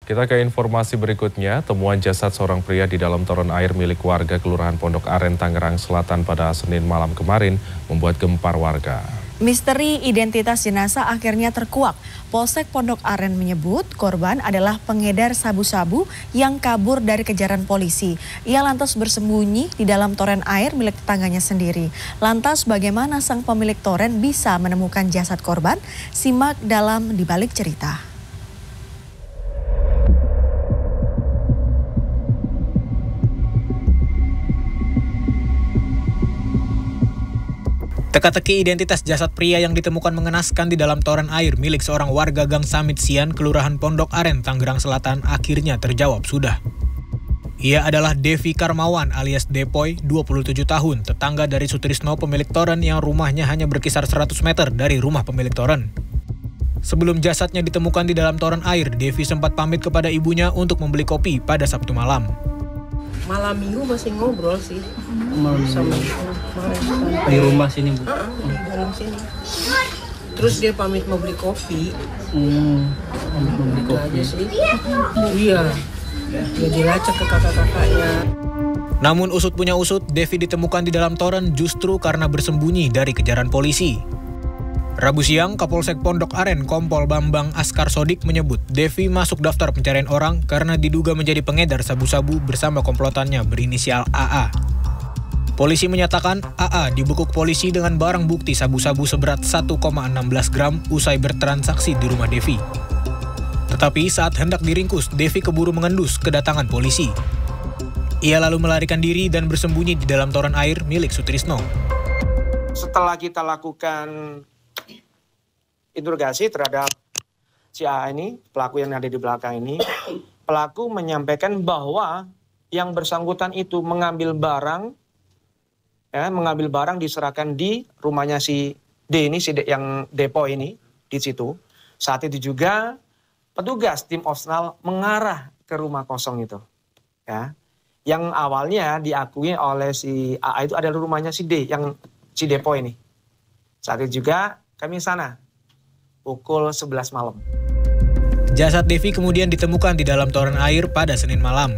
Kita ke informasi berikutnya, temuan jasad seorang pria di dalam toren air milik warga Kelurahan Pondok Aren, Tangerang Selatan pada Senin malam kemarin membuat gempar warga. Misteri identitas jenazah akhirnya terkuak. Polsek Pondok Aren menyebut korban adalah pengedar sabu-sabu yang kabur dari kejaran polisi. Ia lantas bersembunyi di dalam toren air milik tetangganya sendiri. Lantas bagaimana sang pemilik toren bisa menemukan jasad korban? Simak dalam dibalik cerita. Teka-teki identitas jasad pria yang ditemukan mengenaskan di dalam toren air milik seorang warga Gang Samit Sian, Kelurahan Pondok Aren, Tangerang Selatan akhirnya terjawab sudah. Ia adalah Devi Karmawan alias Depoy, 27 tahun, tetangga dari Sutrisno pemilik toren yang rumahnya hanya berkisar 100 meter dari rumah pemilik toren. Sebelum jasadnya ditemukan di dalam toren air, Devi sempat pamit kepada ibunya untuk membeli kopi pada Sabtu malam. Malam minggu masih ngobrol sih. Di rumah sini, Bu? Di dalam sini. Terus dia pamit mau beli kopi. Pamit mau beli kopi. Aja sih. Iya. Dia dilacak ke kakak-kakaknya. Namun usut punya usut, Devi ditemukan di dalam toren justru karena bersembunyi dari kejaran polisi. Rabu siang, Kapolsek Pondok Aren Kompol Bambang Askar Sodik menyebut Devi masuk daftar pencarian orang karena diduga menjadi pengedar sabu-sabu bersama komplotannya berinisial AA. Polisi menyatakan AA dibekuk polisi dengan barang bukti sabu-sabu seberat 1,16 gram usai bertransaksi di rumah Devi. Tetapi saat hendak diringkus, Devi keburu mengendus kedatangan polisi. Ia lalu melarikan diri dan bersembunyi di dalam toren air milik Sutrisno. Setelah kita lakukan interogasi terhadap si AA ini, pelaku yang ada di belakang ini, pelaku menyampaikan bahwa yang bersangkutan itu mengambil barang diserahkan di rumahnya si D ini, si D yang depo ini, di situ. Saat itu juga petugas tim Opsnal mengarah ke rumah kosong itu. Ya. Yang awalnya diakui oleh si AA itu adalah rumahnya si D, yang si depo ini. Saat itu juga kami sana. Pukul 11 malam. Jasad Devi kemudian ditemukan di dalam toren air pada Senin malam.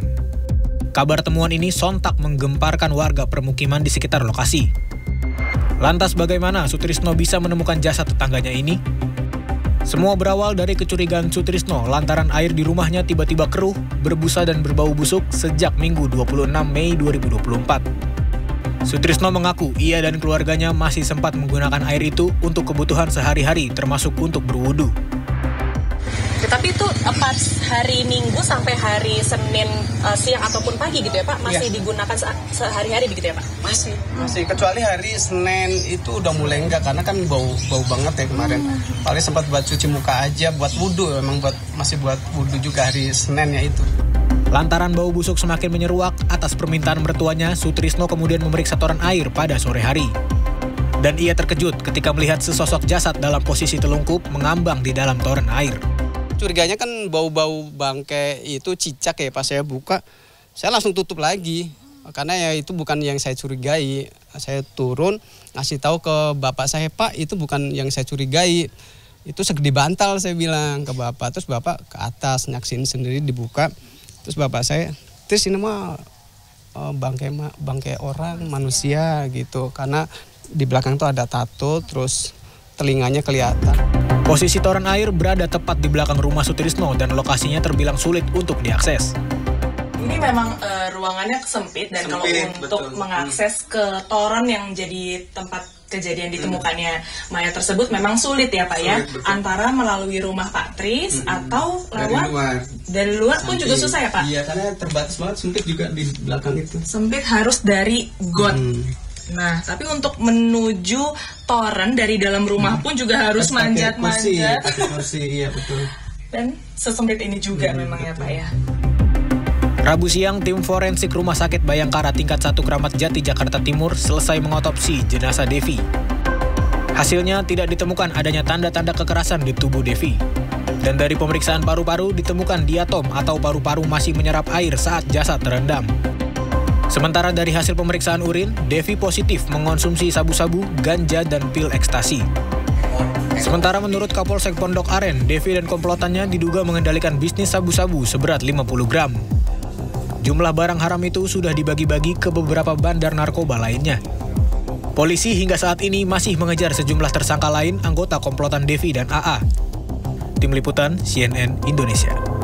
Kabar temuan ini sontak menggemparkan warga permukiman di sekitar lokasi. Lantas bagaimana Sutrisno bisa menemukan jasad tetangganya ini? Semua berawal dari kecurigaan Sutrisno lantaran air di rumahnya tiba-tiba keruh, berbusa dan berbau busuk sejak Minggu 26 Mei 2024. Sutrisno mengaku ia dan keluarganya masih sempat menggunakan air itu untuk kebutuhan sehari-hari termasuk untuk berwudu. Tetapi itu pas hari Minggu sampai hari Senin siang ataupun pagi gitu ya Pak, masih digunakan sehari-hari begitu ya Pak? Masih kecuali hari Senin itu udah mulai enggak karena kan bau banget ya kemarin. Paling sempat buat cuci muka aja, buat wudu, memang masih buat wudu juga hari Seninnya itu. Lantaran bau busuk semakin menyeruak, atas permintaan mertuanya, Sutrisno kemudian memeriksa toren air pada sore hari. Dan ia terkejut ketika melihat sesosok jasad dalam posisi telungkup mengambang di dalam toren air. Curiganya kan bau-bau bangkai itu cicak ya, pas saya buka, saya langsung tutup lagi. Karena ya itu bukan yang saya curigai. Saya turun, ngasih tahu ke bapak saya, Pak itu bukan yang saya curigai. Itu segede bantal saya bilang ke bapak. Terus bapak ke atas, nyaksin sendiri dibuka. Terus bapak saya, terus ini mah bangkai orang, manusia gitu. Karena di belakang tuh ada tato, terus telinganya kelihatan. Posisi toren air berada tepat di belakang rumah Sutrisno dan lokasinya terbilang sulit untuk diakses. Ini memang ruangannya sempit dan kalau untuk mengakses ke toren yang jadi tempat kejadian ditemukannya mayat tersebut memang sulit ya Pak ya, antara melalui rumah Pak Tris atau lewat dari luar pun juga susah ya Pak? Iya, karena terbatas banget, sempit juga di belakang itu. Sempit harus dari got. Nah, tapi untuk menuju toren dari dalam rumah pun juga harus manjat-manjat. Kursi, iya betul. Dan sesempit ini juga memang ya Pak ya. Rabu siang, tim forensik Rumah Sakit Bayangkara tingkat 1 Kramat Jati, Jakarta Timur selesai mengotopsi jenazah Devi. Hasilnya tidak ditemukan adanya tanda-tanda kekerasan di tubuh Devi. Dan dari pemeriksaan paru-paru ditemukan diatom atau paru-paru masih menyerap air saat jasad terendam. Sementara dari hasil pemeriksaan urin, Devi positif mengonsumsi sabu-sabu, ganja, dan pil ekstasi. Sementara menurut Kapolsek Pondok Aren, Devi dan komplotannya diduga mengendalikan bisnis sabu-sabu seberat 50 gram. Jumlah barang haram itu sudah dibagi-bagi ke beberapa bandar narkoba lainnya. Polisi hingga saat ini masih mengejar sejumlah tersangka lain anggota komplotan Devi dan AA. Tim Liputan CNN Indonesia.